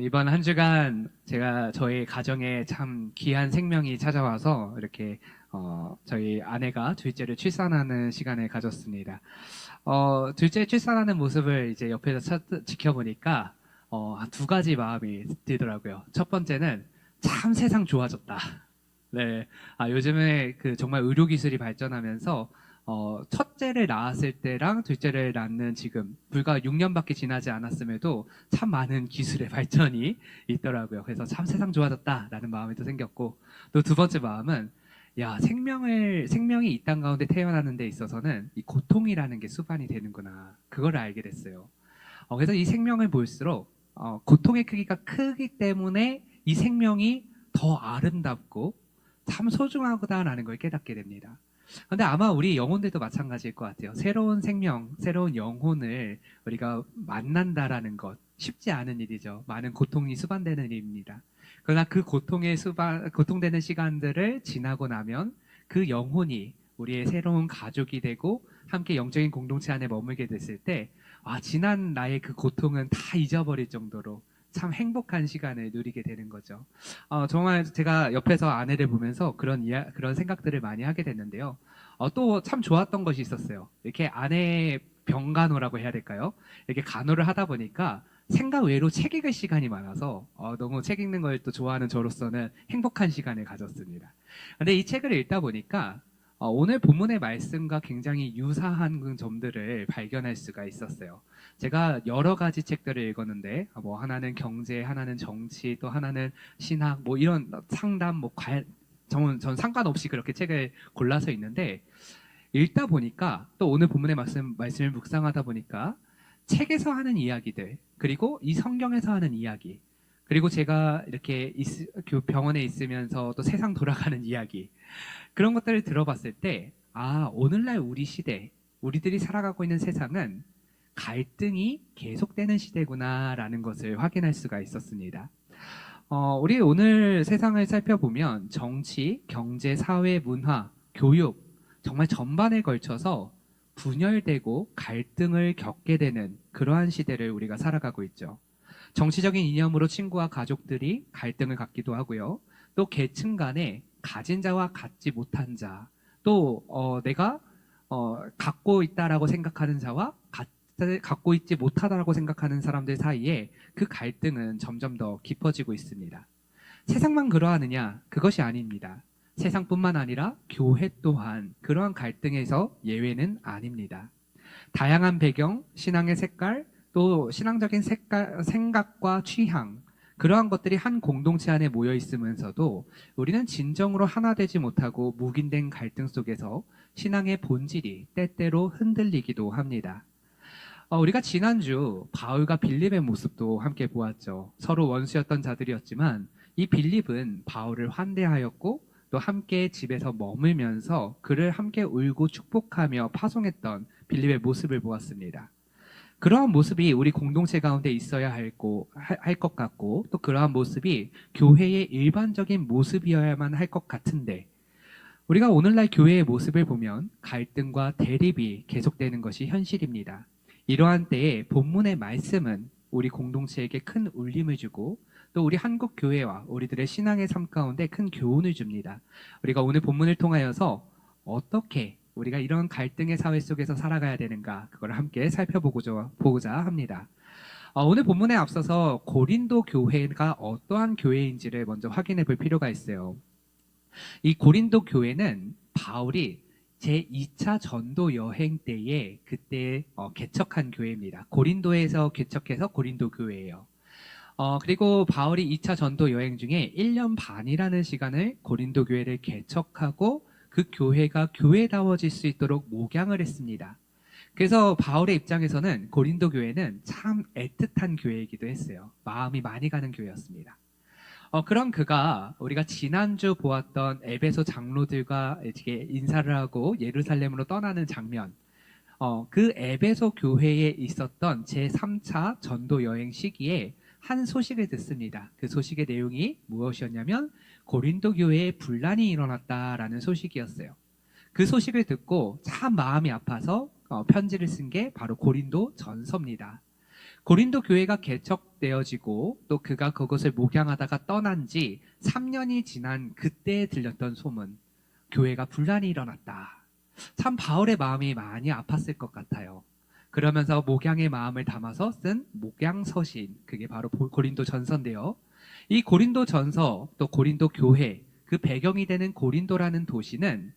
이번 한 주간 제가 저희 가정에 참 귀한 생명이 찾아와서 이렇게 저희 아내가 둘째를 출산하는 시간을 가졌습니다. 둘째 출산하는 모습을 이제 옆에서 지켜보니까 두 가지 마음이 들더라고요. 첫 번째는 참 세상 좋아졌다. 네, 요즘에 그 정말 의료 기술이 발전하면서 첫째를 낳았을 때랑 둘째를 낳는 지금 불과 6년밖에 지나지 않았음에도 참 많은 기술의 발전이 있더라고요. 그래서 참 세상 좋아졌다라는 마음이 또 생겼고, 또 두 번째 마음은 야, 생명이 이 땅 가운데 태어나는 데 있어서는 이 고통이라는 게 수반이 되는구나. 그걸 알게 됐어요. 그래서 이 생명을 볼수록 고통의 크기가 크기 때문에 이 생명이 더 아름답고 참 소중하다라는 걸 깨닫게 됩니다. 근데 아마 우리 영혼들도 마찬가지일 것 같아요. 새로운 생명, 새로운 영혼을 우리가 만난다라는 것 쉽지 않은 일이죠. 많은 고통이 수반되는 일입니다. 그러나 그 고통되는 시간들을 지나고 나면 그 영혼이 우리의 새로운 가족이 되고 함께 영적인 공동체 안에 머물게 됐을 때, 지난 나의 그 고통은 다 잊어버릴 정도로 참 행복한 시간을 누리게 되는 거죠. 정말 제가 옆에서 아내를 보면서 그런 생각들을 많이 하게 됐는데요. 또 참 좋았던 것이 있었어요. 이렇게 아내의 병간호라고 해야 될까요? 이렇게 간호를 하다 보니까 생각 외로 책 읽을 시간이 많아서 너무 책 읽는 걸 또 좋아하는 저로서는 행복한 시간을 가졌습니다. 근데 이 책을 읽다 보니까 오늘 본문의 말씀과 굉장히 유사한 그 점들을 발견할 수가 있었어요. 제가 여러 가지 책들을 읽었는데 뭐 하나는 경제, 하나는 정치, 또 하나는 신학, 뭐 이런 상담, 전 상관없이 그렇게 책을 골라서 읽는데 읽다 보니까 또 오늘 본문의 말씀을 묵상하다 보니까 책에서 하는 이야기들 그리고 이 성경에서 하는 이야기 그리고 제가 이렇게 병원에 있으면서 또 세상 돌아가는 이야기 그런 것들을 들어봤을 때, 오늘날 우리 시대, 우리들이 살아가고 있는 세상은 갈등이 계속되는 시대구나라는 것을 확인할 수가 있었습니다. 우리 오늘 세상을 살펴보면 정치, 경제, 사회, 문화, 교육, 정말 전반에 걸쳐서 분열되고 갈등을 겪게 되는 그러한 시대를 우리가 살아가고 있죠. 정치적인 이념으로 친구와 가족들이 갈등을 갖기도 하고요. 또 계층 간에 가진 자와 갖지 못한 자, 또 내가 갖고 있다라고 생각하는 자와 갖고 있지 못하다라고 생각하는 사람들 사이에 그 갈등은 점점 더 깊어지고 있습니다. 세상만 그러하느냐? 그것이 아닙니다. 세상뿐만 아니라 교회 또한 그러한 갈등에서 예외는 아닙니다. 다양한 배경, 신앙의 색깔, 또 신앙적인 생각과 취향, 그러한 것들이 한 공동체 안에 모여 있으면서도 우리는 진정으로 하나 되지 못하고 묵인된 갈등 속에서 신앙의 본질이 때때로 흔들리기도 합니다. 우리가 지난주 바울과 빌립의 모습도 함께 보았죠. 서로 원수였던 자들이었지만 이 빌립은 바울을 환대하였고 또 함께 집에서 머물면서 그를 함께 울고 축복하며 파송했던 빌립의 모습을 보았습니다. 그러한 모습이 우리 공동체 가운데 있어야 할 것 같고 또 그러한 모습이 교회의 일반적인 모습이어야만 할 것 같은데 우리가 오늘날 교회의 모습을 보면 갈등과 대립이 계속되는 것이 현실입니다. 이러한 때에 본문의 말씀은 우리 공동체에게 큰 울림을 주고 또 우리 한국 교회와 우리들의 신앙의 삶 가운데 큰 교훈을 줍니다. 우리가 오늘 본문을 통하여서 어떻게 우리가 이런 갈등의 사회 속에서 살아가야 되는가 그걸 함께 살펴보고자 합니다. 오늘 본문에 앞서서 고린도 교회가 어떠한 교회인지를 먼저 확인해 볼 필요가 있어요. 이 고린도 교회는 바울이 제2차 전도 여행 때에 그때 개척한 교회입니다. 고린도에서 개척해서 고린도 교회예요. 그리고 바울이 2차 전도 여행 중에 1년 반이라는 시간을 고린도 교회를 개척하고 그 교회가 교회다워질 수 있도록 목양을 했습니다. 그래서 바울의 입장에서는 고린도 교회는 참 애틋한 교회이기도 했어요. 마음이 많이 가는 교회였습니다. 그런 그가 우리가 지난주 보았던 에베소 장로들과 이렇게 인사를 하고 예루살렘으로 떠나는 장면, 그 에베소 교회에 있었던 제3차 전도 여행 시기에 한 소식을 듣습니다. 그 소식의 내용이 무엇이었냐면 고린도 교회에 분란이 일어났다라는 소식이었어요. 그 소식을 듣고 참 마음이 아파서 편지를 쓴 게 바로 고린도 전서입니다. 고린도 교회가 개척되어지고 또 그가 그것을 목양하다가 떠난 지 3년이 지난 그때에 들렸던 소문, 교회가 분란이 일어났다. 참 바울의 마음이 많이 아팠을 것 같아요. 그러면서 목양의 마음을 담아서 쓴 목양서신, 그게 바로 고린도 전서인데요. 이 고린도 전서 또 고린도 교회, 그 배경이 되는 고린도라는 도시는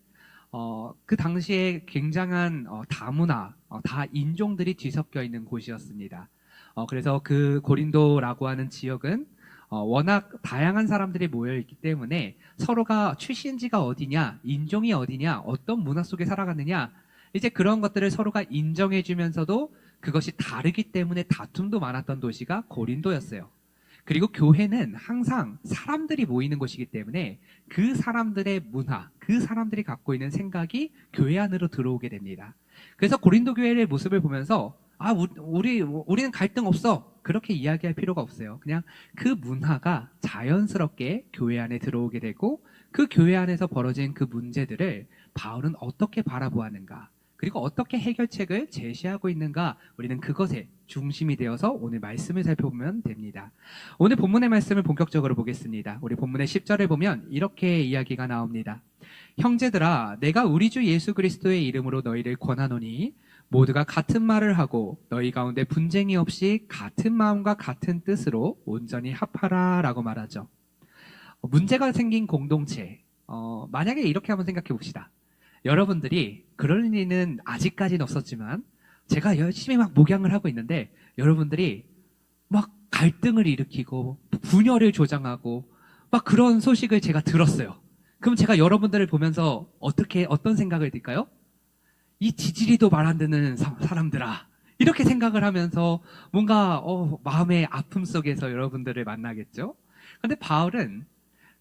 그 당시에 굉장한 다문화, 다인종들이 뒤섞여 있는 곳이었습니다. 그래서 그 고린도라고 하는 지역은 워낙 다양한 사람들이 모여 있기 때문에 서로가 출신지가 어디냐, 인종이 어디냐, 어떤 문화 속에 살아가느냐, 이제 그런 것들을 서로가 인정해 주면서도 그것이 다르기 때문에 다툼도 많았던 도시가 고린도였어요. 그리고 교회는 항상 사람들이 모이는 곳이기 때문에 그 사람들의 문화, 그 사람들이 갖고 있는 생각이 교회 안으로 들어오게 됩니다. 그래서 고린도 교회의 모습을 보면서 우리는 갈등 없어. 그렇게 이야기할 필요가 없어요. 그냥 그 문화가 자연스럽게 교회 안에 들어오게 되고 그 교회 안에서 벌어진 그 문제들을 바울은 어떻게 바라보았는가, 그리고 어떻게 해결책을 제시하고 있는가, 우리는 그것에 중심이 되어서 오늘 말씀을 살펴보면 됩니다. 오늘 본문의 말씀을 본격적으로 보겠습니다. 우리 본문의 10절을 보면 이렇게 이야기가 나옵니다. 형제들아, 내가 우리 주 예수 그리스도의 이름으로 너희를 권하노니 모두가 같은 말을 하고 너희 가운데 분쟁이 없이 같은 마음과 같은 뜻으로 온전히 합하라 라고 말하죠. 문제가 생긴 공동체, 만약에 이렇게 한번 생각해 봅시다. 여러분들이 그럴 리는 아직까지는 없었지만 제가 열심히 막 목양을 하고 있는데 여러분들이 막 갈등을 일으키고 분열을 조장하고 막 그런 소식을 제가 들었어요. 그럼 제가 여러분들을 보면서 어떤 생각을 들까요? 이 지지리도 말 안 듣는 사람들아, 이렇게 생각을 하면서 뭔가 마음의 아픔 속에서 여러분들을 만나겠죠. 근데 바울은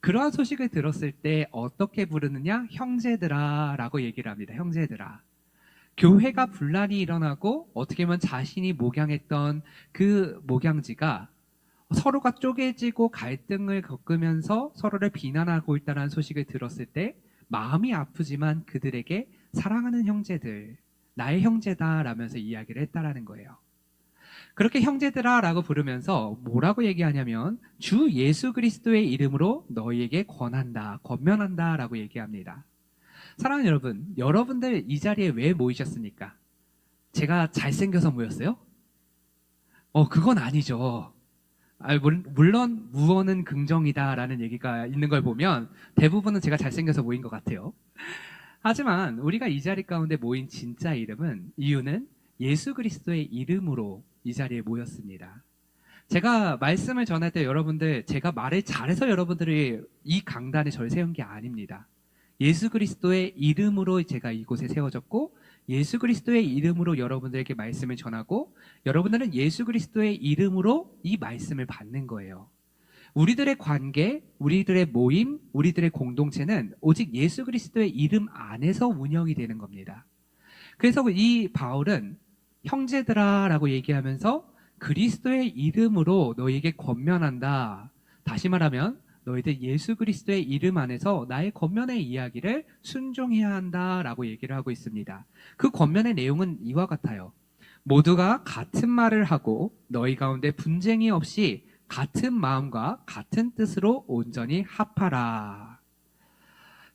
그러한 소식을 들었을 때 어떻게 부르느냐? 형제들아 라고 얘기를 합니다. 형제들아. 교회가 분란이 일어나고 어떻게 보면 자신이 목양했던 그 목양지가 서로가 쪼개지고 갈등을 겪으면서 서로를 비난하고 있다는 소식을 들었을 때 마음이 아프지만 그들에게 사랑하는 형제들, 나의 형제다라면서 이야기를 했다라는 거예요. 그렇게 형제들아 라고 부르면서 뭐라고 얘기하냐면 주 예수 그리스도의 이름으로 너희에게 권한다, 권면한다 라고 얘기합니다. 사랑하는 여러분, 여러분들 이 자리에 왜 모이셨습니까? 제가 잘생겨서 모였어요? 그건 아니죠. 물론 무언은 긍정이다라는 얘기가 있는 걸 보면 대부분은 제가 잘생겨서 모인 것 같아요. 하지만 우리가 이 자리 가운데 모인 진짜 이유는 예수 그리스도의 이름으로 이 자리에 모였습니다. 제가 말씀을 전할 때 여러분들, 제가 말을 잘해서 여러분들이 이 강단에 절 세운 게 아닙니다. 예수 그리스도의 이름으로 제가 이곳에 세워졌고 예수 그리스도의 이름으로 여러분들에게 말씀을 전하고 여러분들은 예수 그리스도의 이름으로 이 말씀을 받는 거예요. 우리들의 관계, 우리들의 모임, 우리들의 공동체는 오직 예수 그리스도의 이름 안에서 운영이 되는 겁니다. 그래서 이 바울은 형제들아 라고 얘기하면서 그리스도의 이름으로 너희에게 권면한다. 다시 말하면 너희들 예수 그리스도의 이름 안에서 나의 권면의 이야기를 순종해야 한다라고 얘기를 하고 있습니다. 그 권면의 내용은 이와 같아요. 모두가 같은 말을 하고 너희 가운데 분쟁이 없이 같은 마음과 같은 뜻으로 온전히 합하라.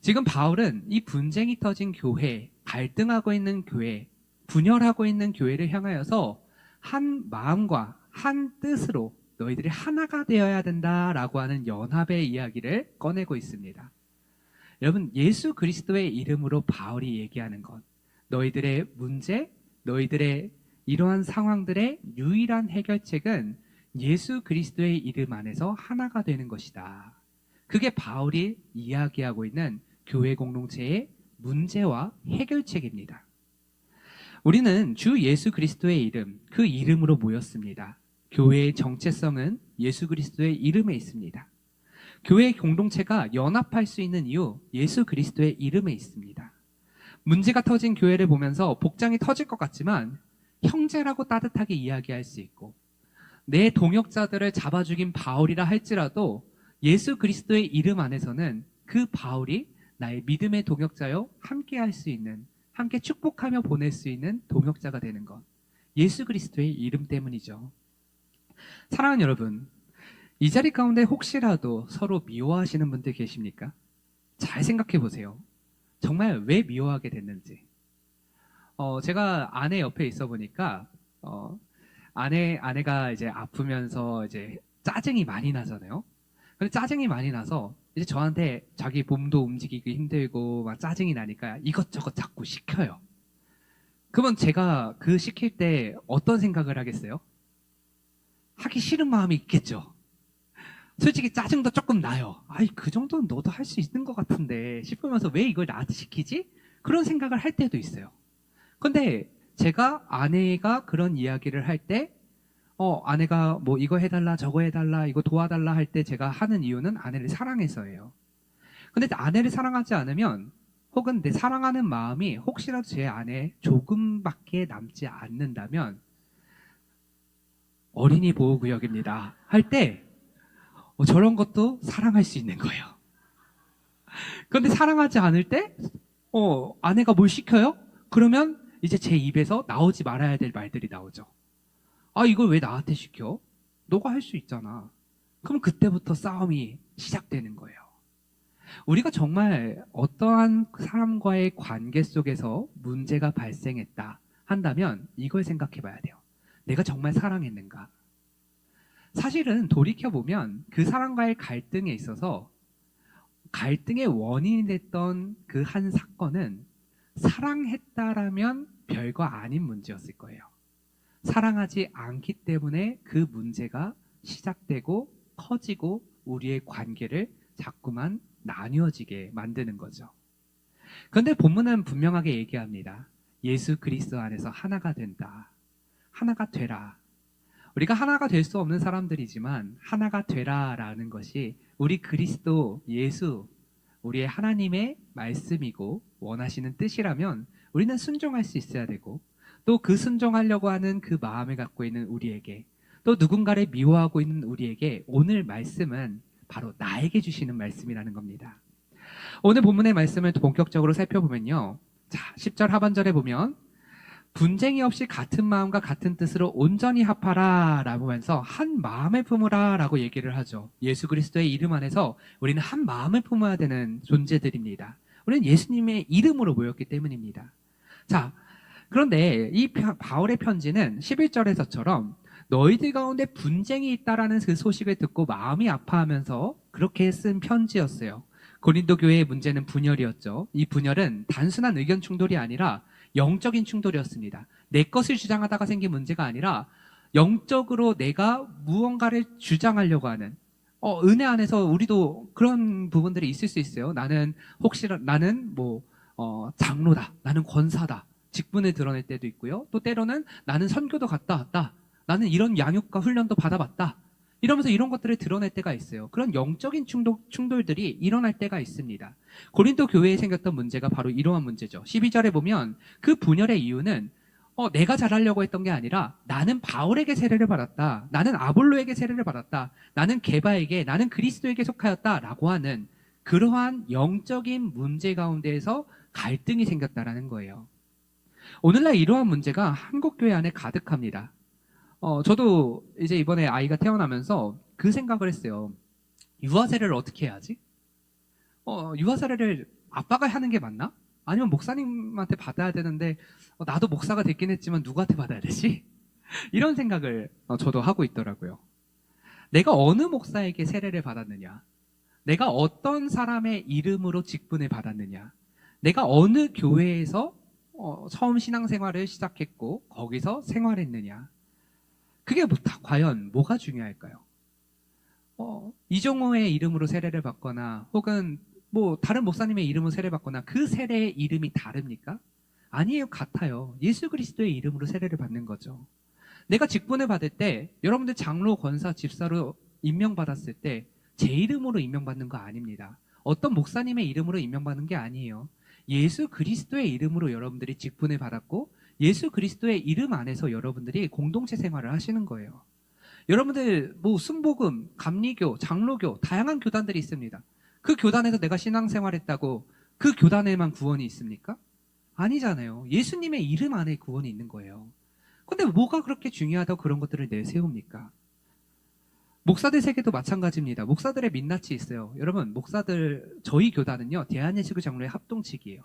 지금 바울은 이 분쟁이 터진 교회, 갈등하고 있는 교회, 분열하고 있는 교회를 향하여서 한 마음과 한 뜻으로 너희들이 하나가 되어야 된다라고 하는 연합의 이야기를 꺼내고 있습니다. 여러분, 예수 그리스도의 이름으로 바울이 얘기하는 것, 너희들의 문제, 너희들의 이러한 상황들의 유일한 해결책은 예수 그리스도의 이름 안에서 하나가 되는 것이다. 그게 바울이 이야기하고 있는 교회 공동체의 문제와 해결책입니다. 우리는 주 예수 그리스도의 이름, 그 이름으로 모였습니다. 교회의 정체성은 예수 그리스도의 이름에 있습니다. 교회 공동체가 연합할 수 있는 이유, 예수 그리스도의 이름에 있습니다. 문제가 터진 교회를 보면서 복장이 터질 것 같지만 형제라고 따뜻하게 이야기할 수 있고, 내 동역자들을 잡아 죽인 바울이라 할지라도 예수 그리스도의 이름 안에서는 그 바울이 나의 믿음의 동역자요, 함께 할 수 있는, 함께 축복하며 보낼 수 있는 동역자가 되는 것, 예수 그리스도의 이름 때문이죠. 사랑하는 여러분, 이 자리 가운데 혹시라도 서로 미워하시는 분들 계십니까? 잘 생각해 보세요. 정말 왜 미워하게 됐는지. 제가 아내 옆에 있어 보니까, 아내가 이제 아프면서 이제 짜증이 많이 나잖아요. 근데 짜증이 많이 나서 이제 저한테 자기 몸도 움직이기 힘들고 막 짜증이 나니까 이것저것 자꾸 시켜요. 그러면 제가 그 시킬 때 어떤 생각을 하겠어요? 하기 싫은 마음이 있겠죠. 솔직히 짜증도 조금 나요. 아이, 그 정도는 너도 할 수 있는 것 같은데 싶으면서 왜 이걸 나한테 시키지? 그런 생각을 할 때도 있어요. 근데 제가 아내가 그런 이야기를 할 때, 아내가 뭐 이거 해달라, 저거 해달라, 이거 도와달라 할 때 제가 하는 이유는 아내를 사랑해서예요. 근데 아내를 사랑하지 않으면, 혹은 내 사랑하는 마음이 혹시라도 제 안에 조금밖에 남지 않는다면, 어린이 보호구역입니다. 할 때, 저런 것도 사랑할 수 있는 거예요. 그런데 사랑하지 않을 때, 아내가 뭘 시켜요? 그러면 이제 제 입에서 나오지 말아야 될 말들이 나오죠. 아, 이걸 왜 나한테 시켜? 너가 할 수 있잖아. 그럼 그때부터 싸움이 시작되는 거예요. 우리가 정말 어떠한 사람과의 관계 속에서 문제가 발생했다 한다면 이걸 생각해 봐야 돼요. 내가 정말 사랑했는가? 사실은 돌이켜보면 그 사람과의 갈등에 있어서 갈등의 원인이 됐던 그 한 사건은 사랑했다라면 별거 아닌 문제였을 거예요. 사랑하지 않기 때문에 그 문제가 시작되고 커지고 우리의 관계를 자꾸만 나뉘어지게 만드는 거죠. 그런데 본문은 분명하게 얘기합니다. 예수 그리스도 안에서 하나가 된다. 하나가 되라. 우리가 하나가 될 수 없는 사람들이지만 하나가 되라라는 것이 우리 그리스도 예수, 우리의 하나님의 말씀이고 원하시는 뜻이라면 우리는 순종할 수 있어야 되고, 또 그 순종하려고 하는 그 마음을 갖고 있는 우리에게, 또 누군가를 미워하고 있는 우리에게 오늘 말씀은 바로 나에게 주시는 말씀이라는 겁니다. 오늘 본문의 말씀을 본격적으로 살펴보면요, 자, 10절 하반절에 보면 분쟁이 없이 같은 마음과 같은 뜻으로 온전히 합하라 라고 하면서 한 마음을 품으라 라고 얘기를 하죠. 예수 그리스도의 이름 안에서 우리는 한 마음을 품어야 되는 존재들입니다. 우리는 예수님의 이름으로 모였기 때문입니다. 자, 그런데 이 바울의 편지는 11절에서처럼 너희들 가운데 분쟁이 있다라는 그 소식을 듣고 마음이 아파하면서 그렇게 쓴 편지였어요. 고린도 교회의 문제는 분열이었죠. 이 분열은 단순한 의견 충돌이 아니라 영적인 충돌이었습니다. 내 것을 주장하다가 생긴 문제가 아니라 영적으로 내가 무언가를 주장하려고 하는, 은혜 안에서 우리도 그런 부분들이 있을 수 있어요. 나는 장로다, 나는 권사다, 직분을 드러낼 때도 있고요. 또 때로는 나는 선교도 갔다 왔다, 나는 이런 양육과 훈련도 받아봤다, 이러면서 이런 것들을 드러낼 때가 있어요. 그런 영적인 충돌들이 일어날 때가 있습니다. 고린도 교회에 생겼던 문제가 바로 이러한 문제죠. 12절에 보면 그 분열의 이유는 내가 잘하려고 했던 게 아니라 나는 바울에게 세례를 받았다, 나는 아볼로에게 세례를 받았다, 나는 게바에게, 나는 그리스도에게 속하였다라고 하는 그러한 영적인 문제 가운데에서 갈등이 생겼다라는 거예요. 오늘날 이러한 문제가 한국 교회 안에 가득합니다. 저도 이제 이번에 아이가 태어나면서 그 생각을 했어요. 유아 세례를 어떻게 해야지? 유아 세례를 아빠가 하는 게 맞나? 아니면 목사님한테 받아야 되는데, 나도 목사가 됐긴 했지만 누구한테 받아야 되지? 이런 생각을 저도 하고 있더라고요. 내가 어느 목사에게 세례를 받았느냐? 내가 어떤 사람의 이름으로 직분을 받았느냐? 내가 어느 교회에서 처음 신앙생활을 시작했고 거기서 생활했느냐? 그게 과연 뭐가 중요할까요? 이종호의 이름으로 세례를 받거나 혹은 다른 목사님의 이름으로 세례를 받거나 그 세례의 이름이 다릅니까? 아니에요. 같아요. 예수 그리스도의 이름으로 세례를 받는 거죠. 내가 직분을 받을 때 여러분들 장로, 권사, 집사로 임명받았을 때 제 이름으로 임명받는 거 아닙니다. 어떤 목사님의 이름으로 임명받는 게 아니에요. 예수 그리스도의 이름으로 여러분들이 직분을 받았고 예수 그리스도의 이름 안에서 여러분들이 공동체 생활을 하시는 거예요. 여러분들 순복음, 감리교, 장로교 다양한 교단들이 있습니다. 그 교단에서 내가 신앙생활했다고 그 교단에만 구원이 있습니까? 아니잖아요. 예수님의 이름 안에 구원이 있는 거예요. 근데 뭐가 그렇게 중요하다고 그런 것들을 내세웁니까? 목사들 세계도 마찬가지입니다. 목사들의 민낯이 있어요. 여러분, 목사들, 저희 교단은요, 대한예수교 장로의 합동측이에요.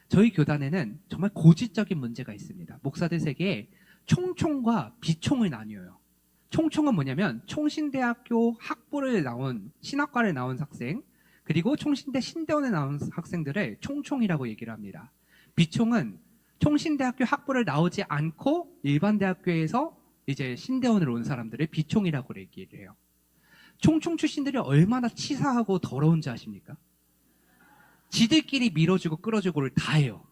저희 교단에는 정말 고질적인 문제가 있습니다. 목사들 세계에 총총과 비총을 나뉘어요. 총총은 뭐냐면 총신대학교 학부를 나온 신학과를 나온 학생, 그리고 총신대 신대원에 나온 학생들을 총총이라고 얘기를 합니다. 비총은 총신대학교 학부를 나오지 않고 일반 대학교에서 이제 신대원으로 온 사람들을 비총이라고 얘기를 해요. 총총 출신들이 얼마나 치사하고 더러운지 아십니까? 지들끼리 밀어주고 끌어주고를 다 해요.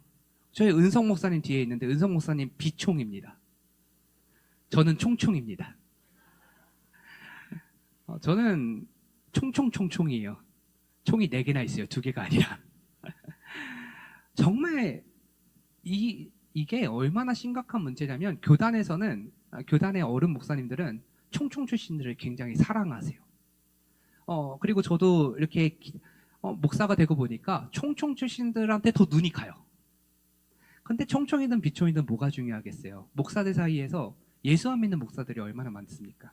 저희 은성 목사님 뒤에 있는데 은성 목사님 비총입니다. 저는 총총입니다. 저는 총총총총이에요. 총이 4개나 있어요. 2개가 아니라. 정말 이게 얼마나 심각한 문제냐면 교단의 어른 목사님들은 총총 출신들을 굉장히 사랑하세요. 그리고 저도 이렇게 목사가 되고 보니까 총총 출신들한테 더 눈이 가요. 근데 총총이든 비총이든 뭐가 중요하겠어요? 목사들 사이에서 예수 안 믿는 목사들이 얼마나 많습니까?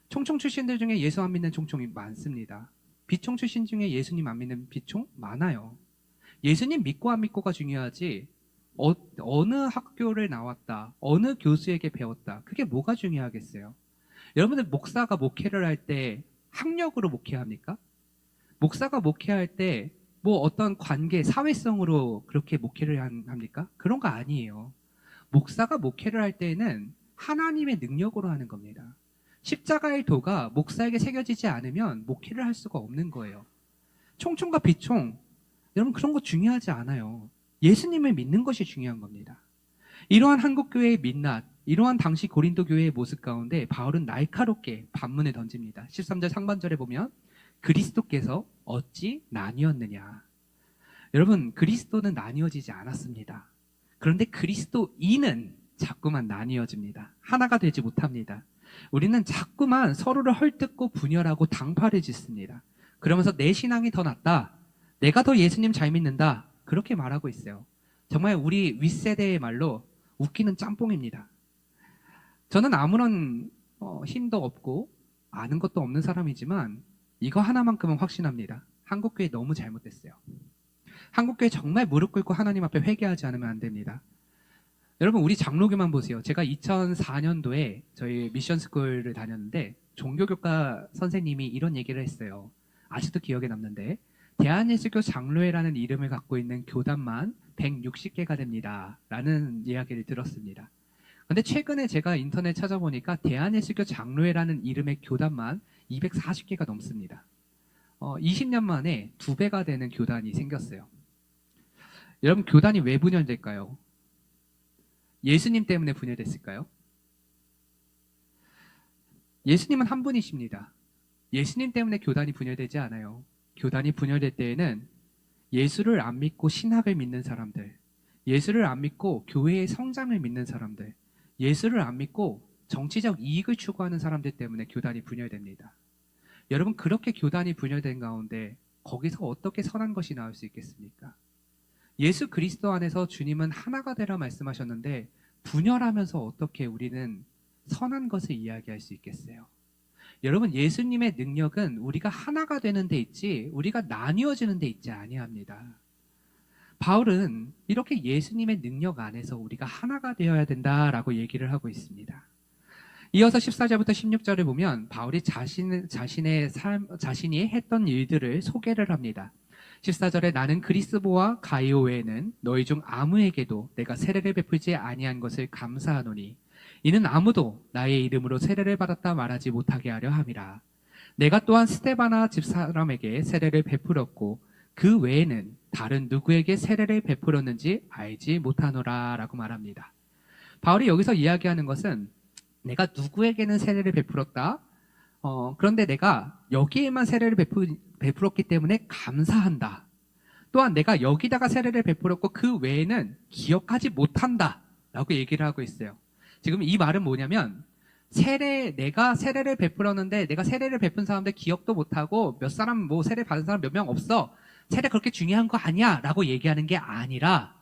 총총 출신들 중에 예수 안 믿는 총총이 많습니다. 비총 출신 중에 예수님 안 믿는 비총 많아요. 예수님 믿고 안 믿고가 중요하지 어느 학교를 나왔다, 어느 교수에게 배웠다, 그게 뭐가 중요하겠어요? 여러분들 목사가 목회를 할 때 학력으로 목회합니까? 목사가 목회할 때 뭐 어떤 관계, 사회성으로 그렇게 목회를 합니까? 그런 거 아니에요. 목사가 목회를 할 때는 하나님의 능력으로 하는 겁니다. 십자가의 도가 목사에게 새겨지지 않으면 목회를 할 수가 없는 거예요. 총총과 비총, 여러분 그런 거 중요하지 않아요. 예수님을 믿는 것이 중요한 겁니다. 이러한 한국교회의 민낯, 이러한 당시 고린도 교회의 모습 가운데 바울은 날카롭게 반문을 던집니다. 13절 상반절에 보면 그리스도께서 어찌 나뉘었느냐. 여러분, 그리스도는 나뉘어지지 않았습니다. 그런데 그리스도인은 자꾸만 나뉘어집니다. 하나가 되지 못합니다. 우리는 자꾸만 서로를 헐뜯고 분열하고 당파를 짓습니다. 그러면서 내 신앙이 더 낫다, 내가 더 예수님 잘 믿는다, 그렇게 말하고 있어요. 정말 우리 윗세대의 말로 웃기는 짬뽕입니다. 저는 아무런 힘도 없고 아는 것도 없는 사람이지만 이거 하나만큼은 확신합니다. 한국교회 너무 잘못됐어요. 한국교회 정말 무릎 꿇고 하나님 앞에 회개하지 않으면 안 됩니다. 여러분, 우리 장로교만 보세요. 제가 2004년도에 저희 미션스쿨을 다녔는데 종교교과 선생님이 이런 얘기를 했어요. 아직도 기억에 남는데, 대한예수교 장로회라는 이름을 갖고 있는 교단만 160개가 됩니다 라는 이야기를 들었습니다. 근데 최근에 제가 인터넷 찾아보니까 대한예수교 장로회라는 이름의 교단만 240개가 넘습니다. 20년 만에 2배가 되는 교단이 생겼어요. 여러분, 교단이 왜 분열될까요? 예수님 때문에 분열됐을까요? 예수님은 한 분이십니다. 예수님 때문에 교단이 분열되지 않아요. 교단이 분열될 때에는 예수를 안 믿고 신학을 믿는 사람들, 예수를 안 믿고 교회의 성장을 믿는 사람들, 예수를 안 믿고 정치적 이익을 추구하는 사람들 때문에 교단이 분열됩니다. 여러분, 그렇게 교단이 분열된 가운데 거기서 어떻게 선한 것이 나올 수 있겠습니까? 예수 그리스도 안에서 주님은 하나가 되라 말씀하셨는데 분열하면서 어떻게 우리는 선한 것을 이야기할 수 있겠어요? 여러분, 예수님의 능력은 우리가 하나가 되는 데 있지 우리가 나뉘어지는 데 있지 아니합니다. 바울은 이렇게 예수님의 능력 안에서 우리가 하나가 되어야 된다라고 얘기를 하고 있습니다. 이어서 14절부터 16절을 보면 바울이 자신이 했던 일들을 소개를 합니다. 14절에 나는 그리스보와 가이오 외에는 너희 중 아무에게도 내가 세례를 베풀지 아니한 것을 감사하노니 이는 아무도 나의 이름으로 세례를 받았다 말하지 못하게 하려 함이라. 내가 또한 스데바나 집사람에게 세례를 베풀었고 그 외에는 다른 누구에게 세례를 베풀었는지 알지 못하노라 라고 말합니다. 바울이 여기서 이야기하는 것은 내가 누구에게는 세례를 베풀었다, 그런데 내가 여기에만 세례를 베풀었기 때문에 감사한다. 또한 내가 여기다가 세례를 베풀었고 그 외에는 기억하지 못한다 라고 얘기를 하고 있어요. 지금 이 말은 뭐냐면 내가 세례를 베풀었는데 내가 세례를 베푼 사람들 기억도 못하고 몇 사람 뭐 세례 받은 사람 몇 명 없어, 세례 그렇게 중요한 거 아니야 라고 얘기하는 게 아니라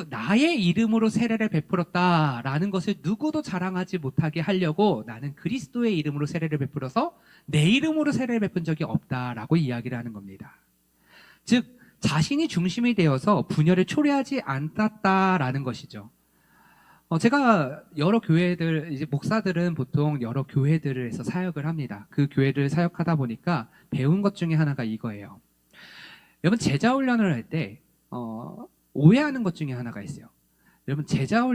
나의 이름으로 세례를 베풀었다라는 것을 누구도 자랑하지 못하게 하려고 나는 그리스도의 이름으로 세례를 베풀어서 내 이름으로 세례를 베푼 적이 없다라고 이야기를 하는 겁니다. 즉, 자신이 중심이 되어서 분열을 초래하지 않았다라는 것이죠. 제가 여러 교회들, 이제 목사들은 보통 여러 교회들에서 사역을 합니다. 그 교회를 사역하다 보니까 배운 것 중에 하나가 이거예요. 여러분, 제자 훈련을 할 때, 오해하는 것 중에 하나가 있어요. 여러분,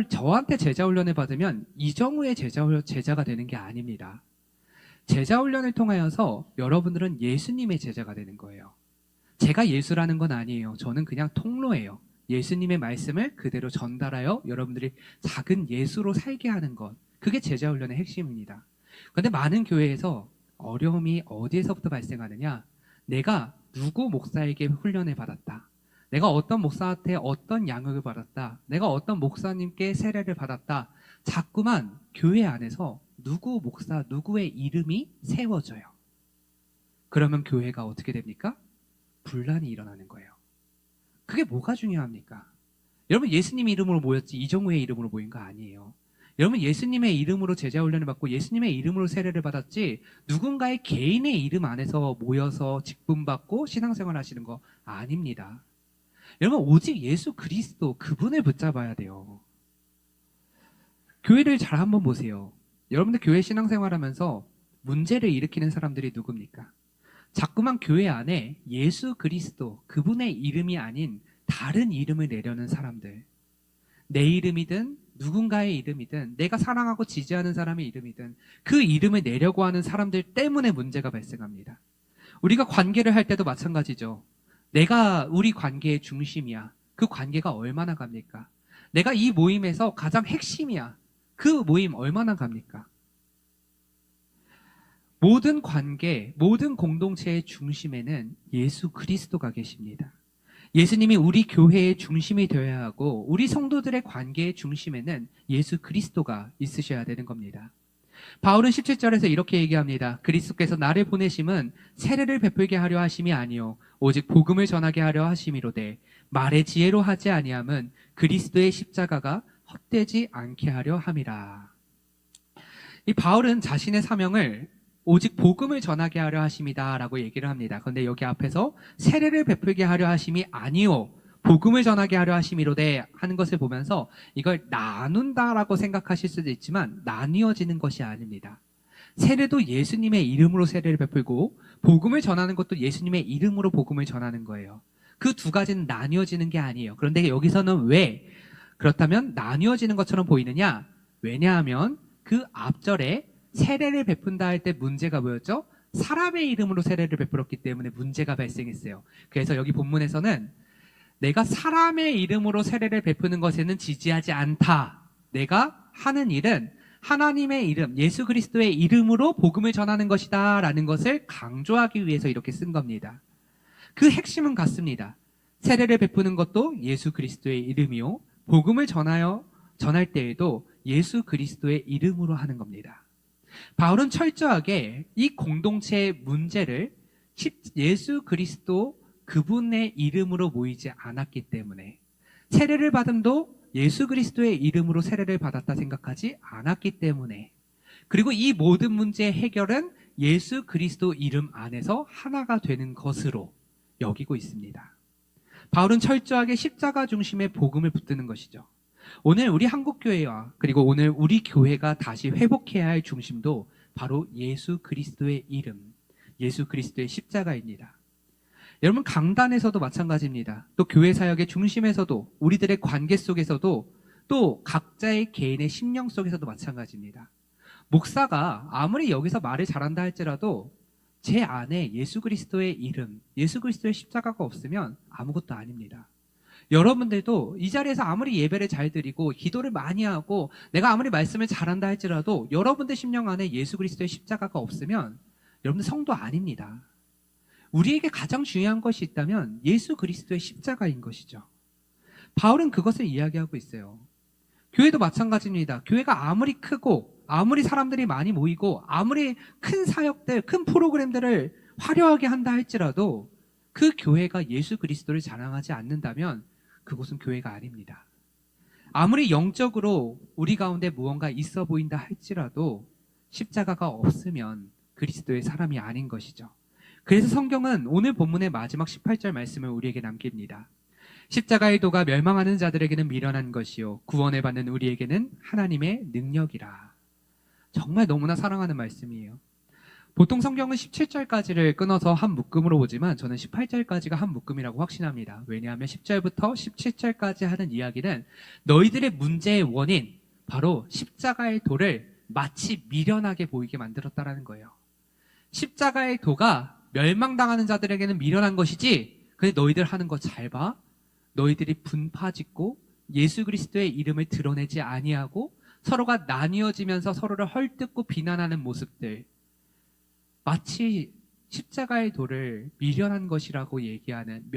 저한테 제자 훈련을 받으면 이정우의 제자가 되는 게 아닙니다. 제자 훈련을 통하여서 여러분들은 예수님의 제자가 되는 거예요. 제가 예수라는 건 아니에요. 저는 그냥 통로예요. 예수님의 말씀을 그대로 전달하여 여러분들이 작은 예수로 살게 하는 것. 그게 제자 훈련의 핵심입니다. 그런데 많은 교회에서 어려움이 어디에서부터 발생하느냐? 내가 누구 목사에게 훈련을 받았다. 내가 어떤 목사한테 어떤 양육을 받았다. 내가 어떤 목사님께 세례를 받았다. 자꾸만 교회 안에서 누구 목사, 누구의 이름이 세워져요. 그러면 교회가 어떻게 됩니까? 분란이 일어나는 거예요. 그게 뭐가 중요합니까? 여러분, 예수님 이름으로 모였지 이정우의 이름으로 모인 거 아니에요. 여러분, 예수님의 이름으로 제자 훈련을 받고 예수님의 이름으로 세례를 받았지 누군가의 개인의 이름 안에서 모여서 직분받고 신앙생활 하시는 거 아닙니다. 여러분, 오직 예수 그리스도 그분을 붙잡아야 돼요. 교회를 잘 한번 보세요. 여러분들 교회 신앙생활 하면서 문제를 일으키는 사람들이 누굽니까? 자꾸만 교회 안에 예수 그리스도 그분의 이름이 아닌 다른 이름을 내려는 사람들, 내 이름이든 누군가의 이름이든 내가 사랑하고 지지하는 사람의 이름이든 그 이름을 내려고 하는 사람들 때문에 문제가 발생합니다. 우리가 관계를 할 때도 마찬가지죠. 내가 우리 관계의 중심이야. 그 관계가 얼마나 갑니까? 내가 이 모임에서 가장 핵심이야. 그 모임 얼마나 갑니까? 모든 관계, 모든 공동체의 중심에는 예수 그리스도가 계십니다. 예수님이 우리 교회의 중심이 되어야 하고 우리 성도들의 관계의 중심에는 예수 그리스도가 있으셔야 되는 겁니다. 바울은 17절에서 이렇게 얘기합니다. 그리스도께서 나를 보내심은 세례를 베풀게 하려 하심이 아니요 오직 복음을 전하게 하려 하심이로되 말의 지혜로 하지 아니함은 그리스도의 십자가가 헛되지 않게 하려 함이라. 이 바울은 자신의 사명을 오직 복음을 전하게 하려 하심이다 라고 얘기를 합니다. 그런데 여기 앞에서 세례를 베풀게 하려 하심이 아니요 복음을 전하게 하려 하심이로되 하는 것을 보면서 이걸 나눈다라고 생각하실 수도 있지만 나뉘어지는 것이 아닙니다. 세례도 예수님의 이름으로 세례를 베풀고 복음을 전하는 것도 예수님의 이름으로 복음을 전하는 거예요. 그 두 가지는 나뉘어지는 게 아니에요. 그런데 여기서는 왜 그렇다면 나뉘어지는 것처럼 보이느냐? 왜냐하면 그 앞절에 세례를 베푼다 할 때 문제가 뭐였죠? 사람의 이름으로 세례를 베풀었기 때문에 문제가 발생했어요. 그래서 여기 본문에서는 내가 사람의 이름으로 세례를 베푸는 것에는 지지하지 않다. 내가 하는 일은 하나님의 이름, 예수 그리스도의 이름으로 복음을 전하는 것이다 라는 것을 강조하기 위해서 이렇게 쓴 겁니다. 그 핵심은 같습니다. 세례를 베푸는 것도 예수 그리스도의 이름이요 복음을 전할 때에도 예수 그리스도의 이름으로 하는 겁니다. 바울은 철저하게 이 공동체의 문제를 예수 그리스도 그분의 이름으로 모이지 않았기 때문에 세례를 받음도 예수 그리스도의 이름으로 세례를 받았다 생각하지 않았기 때문에 그리고 이 모든 문제의 해결은 예수 그리스도 이름 안에서 하나가 되는 것으로 여기고 있습니다. 바울은 철저하게 십자가 중심의 복음을 붙드는 것이죠. 오늘 우리 한국교회와 그리고 오늘 우리 교회가 다시 회복해야 할 중심도 바로 예수 그리스도의 이름, 예수 그리스도의 십자가입니다. 여러분 강단에서도 마찬가지입니다. 또 교회 사역의 중심에서도 우리들의 관계 속에서도 또 각자의 개인의 심령 속에서도 마찬가지입니다. 목사가 아무리 여기서 말을 잘한다 할지라도 제 안에 예수 그리스도의 이름, 예수 그리스도의 십자가가 없으면 아무것도 아닙니다. 여러분들도 이 자리에서 아무리 예배를 잘 드리고 기도를 많이 하고 내가 아무리 말씀을 잘한다 할지라도 여러분들 심령 안에 예수 그리스도의 십자가가 없으면 여러분들 성도 아닙니다. 우리에게 가장 중요한 것이 있다면 예수 그리스도의 십자가인 것이죠. 바울은 그것을 이야기하고 있어요. 교회도 마찬가지입니다. 교회가 아무리 크고 아무리 사람들이 많이 모이고 아무리 큰 사역들, 큰 프로그램들을 화려하게 한다 할지라도 그 교회가 예수 그리스도를 자랑하지 않는다면 그곳은 교회가 아닙니다. 아무리 영적으로 우리 가운데 무언가 있어 보인다 할지라도 십자가가 없으면 그리스도의 사람이 아닌 것이죠. 그래서 성경은 오늘 본문의 마지막 18절 말씀을 우리에게 남깁니다. 십자가의 도가 멸망하는 자들에게는 미련한 것이요 구원을 받는 우리에게는 하나님의 능력이라. 정말 너무나 사랑하는 말씀이에요. 보통 성경은 17절까지를 끊어서 한 묶음으로 보지만 저는 18절까지가 한 묶음이라고 확신합니다. 왜냐하면 10절부터 17절까지 하는 이야기는 너희들의 문제의 원인, 바로 십자가의 도를 마치 미련하게 보이게 만들었다라는 거예요. 십자가의 도가 멸망당하는 자들에게는 미련한 것이지, 근데 너희들 하는 거 잘 봐. 너희들이 분파짓고 예수 그리스도의 이름을 드러내지 아니하고 서로가 나뉘어지면서 서로를 헐뜯고 비난하는 모습들, 마치 십자가의 도를 미련한 것이라고 얘기하는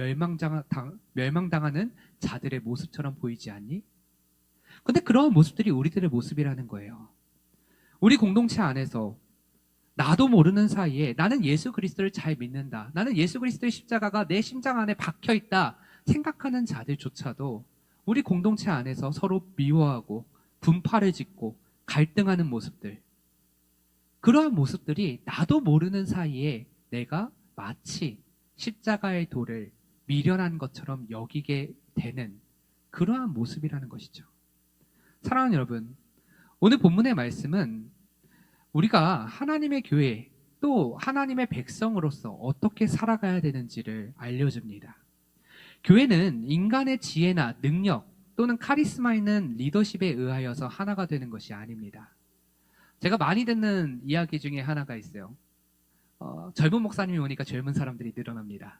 멸망당하는 자들의 모습처럼 보이지 않니? 근데 그런 모습들이 우리들의 모습이라는 거예요. 우리 공동체 안에서 나도 모르는 사이에 나는 예수 그리스도를 잘 믿는다, 나는 예수 그리스도의 십자가가 내 심장 안에 박혀있다 생각하는 자들조차도 우리 공동체 안에서 서로 미워하고 분파를 짓고 갈등하는 모습들, 그러한 모습들이 나도 모르는 사이에 내가 마치 십자가의 도를 미련한 것처럼 여기게 되는 그러한 모습이라는 것이죠. 사랑하는 여러분, 오늘 본문의 말씀은 우리가 하나님의 교회 또 하나님의 백성으로서 어떻게 살아가야 되는지를 알려줍니다. 교회는 인간의 지혜나 능력 또는 카리스마 있는 리더십에 의하여서 하나가 되는 것이 아닙니다. 제가 많이 듣는 이야기 중에 하나가 있어요. 젊은 목사님이 오니까 젊은 사람들이 늘어납니다.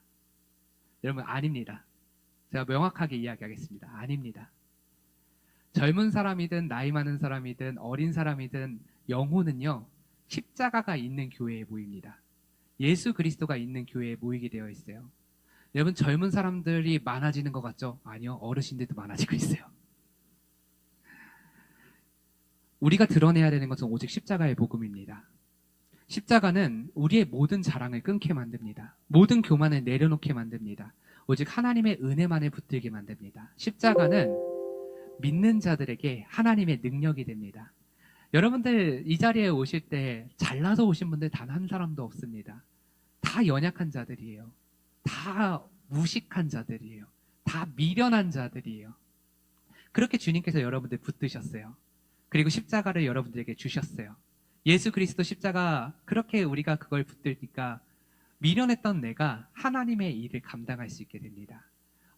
여러분, 아닙니다. 제가 명확하게 이야기하겠습니다. 아닙니다. 젊은 사람이든 나이 많은 사람이든 어린 사람이든 영혼은요, 십자가가 있는 교회에 모입니다. 예수 그리스도가 있는 교회에 모이게 되어 있어요. 여러분, 젊은 사람들이 많아지는 것 같죠? 아니요, 어르신들도 많아지고 있어요. 우리가 드러내야 되는 것은 오직 십자가의 복음입니다. 십자가는 우리의 모든 자랑을 끊게 만듭니다. 모든 교만을 내려놓게 만듭니다. 오직 하나님의 은혜만을 붙들게 만듭니다. 십자가는 믿는 자들에게 하나님의 능력이 됩니다. 여러분들 이 자리에 오실 때 잘나서 오신 분들 단 한 사람도 없습니다. 다 연약한 자들이에요. 다 무식한 자들이에요. 다 미련한 자들이에요. 그렇게 주님께서 여러분들 붙드셨어요. 그리고 십자가를 여러분들에게 주셨어요. 예수 그리스도 십자가, 그렇게 우리가 그걸 붙들니까 미련했던 내가 하나님의 일을 감당할 수 있게 됩니다.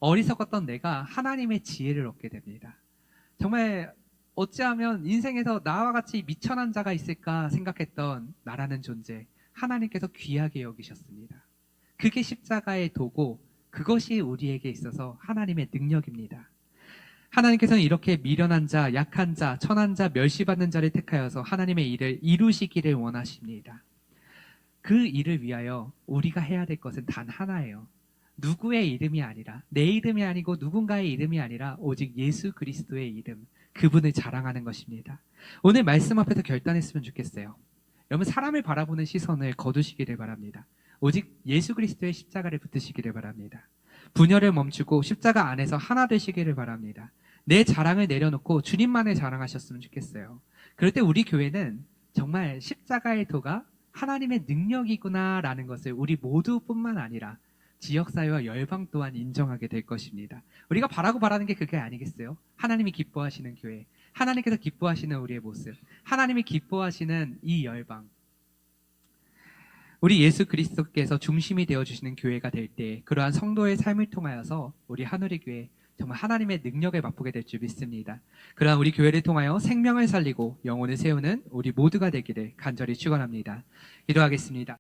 어리석었던 내가 하나님의 지혜를 얻게 됩니다. 정말 어찌하면 인생에서 나와 같이 미천한 자가 있을까 생각했던 나라는 존재, 하나님께서 귀하게 여기셨습니다. 그게 십자가의 도고, 그것이 우리에게 있어서 하나님의 능력입니다. 하나님께서는 이렇게 미련한 자, 약한 자, 천한 자, 멸시받는 자를 택하여서 하나님의 일을 이루시기를 원하십니다. 그 일을 위하여 우리가 해야 될 것은 단 하나예요. 누구의 이름이 아니라, 내 이름이 아니고 누군가의 이름이 아니라 오직 예수 그리스도의 이름, 그분을 자랑하는 것입니다. 오늘 말씀 앞에서 결단했으면 좋겠어요. 여러분, 사람을 바라보는 시선을 거두시기를 바랍니다. 오직 예수 그리스도의 십자가를 붙드시기를 바랍니다. 분열을 멈추고 십자가 안에서 하나 되시기를 바랍니다. 내 자랑을 내려놓고 주님만을 자랑하셨으면 좋겠어요. 그럴 때 우리 교회는 정말 십자가의 도가 하나님의 능력이구나라는 것을 우리 모두뿐만 아니라 지역사회와 열방 또한 인정하게 될 것입니다. 우리가 바라는 게 그게 아니겠어요? 하나님이 기뻐하시는 교회, 하나님께서 기뻐하시는 우리의 모습, 하나님이 기뻐하시는 이 열방, 우리 예수 그리스도께서 중심이 되어주시는 교회가 될 때 그러한 성도의 삶을 통하여서 우리 하늘의 교회 정말 하나님의 능력을 맛보게 될 줄 믿습니다. 그러한 우리 교회를 통하여 생명을 살리고 영혼을 세우는 우리 모두가 되기를 간절히 축원합니다. 기도하겠습니다.